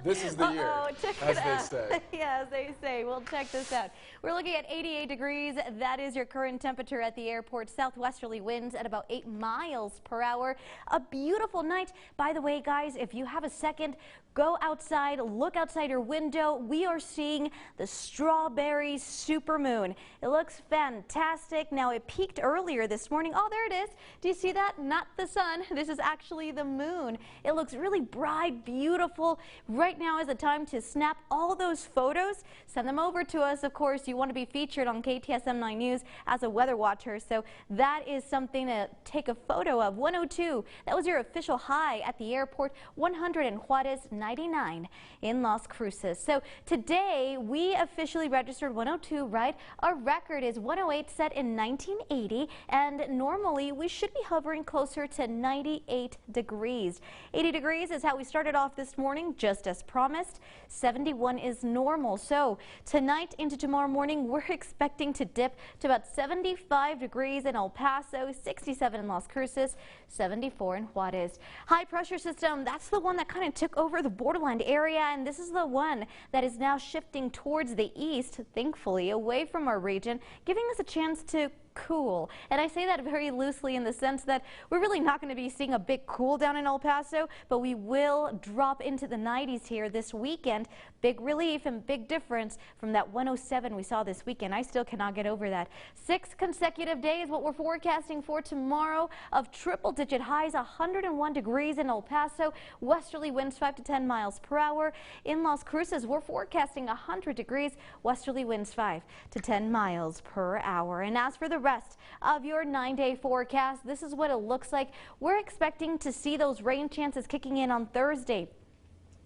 This is the year, as they say. Yeah, as they say. We'll check this out. We're looking at 88 degrees. That is your current temperature at the airport. Southwesterly winds at about 8 miles per hour. A beautiful night. By the way, guys, if you have a second, go outside, look outside your window. We are seeing the strawberry supermoon. It looks fantastic. Now, it peaked earlier this morning. Oh, there it is. Do you see that? Not the sun. This is actually the moon. It looks really bright, beautiful. Right now is the time to snap all those photos. Send them over to us. Of course, you want to be featured on KTSM 9 News as a weather watcher. So that is something to take a photo of. 102, that was your official high at the airport. 100 in Juarez, 99 in Las Cruces. So today we officially registered 102, right? Our record is 108 set in 1980, and normally we should be hovering closer to 98 degrees. 80 degrees is how we started off this morning, just as promised. 71 is normal. So tonight into tomorrow morning, we're expecting to dip to about 75 degrees in El Paso, 67 in Las Cruces, 74 in Juarez. High pressure system, that's the one that kind of took over the borderline area, and this is the one that is now shifting towards the east, thankfully, away from our region, giving us a chance to cool. And I say that very loosely in the sense that we're really not going to be seeing a big cool down in El Paso, but we will drop into the 90s here this weekend. Big relief and big difference from that 107 we saw this weekend. I still cannot get over that. 6 consecutive days, what we're forecasting for tomorrow, of triple-digit highs, 101 degrees in El Paso, westerly winds 5 to 10 miles per hour. In Las Cruces, we're forecasting 100 degrees, westerly winds 5 to 10 miles per hour. And as for the rest of your 9-day forecast, this is what it looks like. We're expecting to see those rain chances kicking in on Thursday.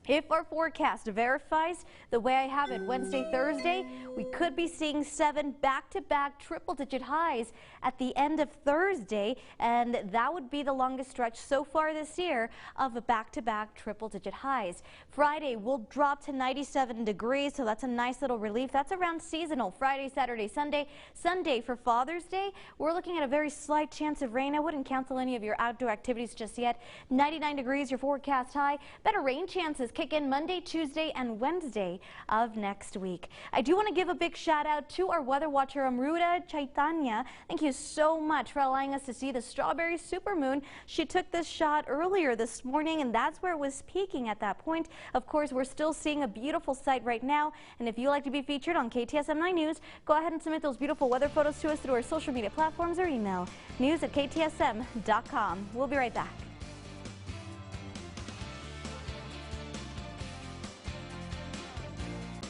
If our forecast verifies the way I have it Wednesday, Thursday, we could be seeing 7 back-to-back triple-digit highs at the end of Thursday, and that would be the longest stretch so far this year of a back-to-back triple-digit highs. Friday will drop to 97 degrees, so that's a nice little relief. That's around seasonal. Friday, Saturday, Sunday. Sunday for Father's Day, we're looking at a very slight chance of rain. I wouldn't cancel any of your outdoor activities just yet. 99 degrees, your forecast high. Better rain chances kick in Monday, Tuesday, and Wednesday of next week. I do want to give a big shout out to our weather watcher, Amruta Chaitanya. Thank you so much for allowing us to see the strawberry supermoon. She took this shot earlier this morning, and that's where it was peaking at that point. Of course, we're still seeing a beautiful sight right now, and if you like to be featured on KTSM 9 News, go ahead and submit those beautiful weather photos to us through our social media platforms or email news@ktsm.com. We'll be right back.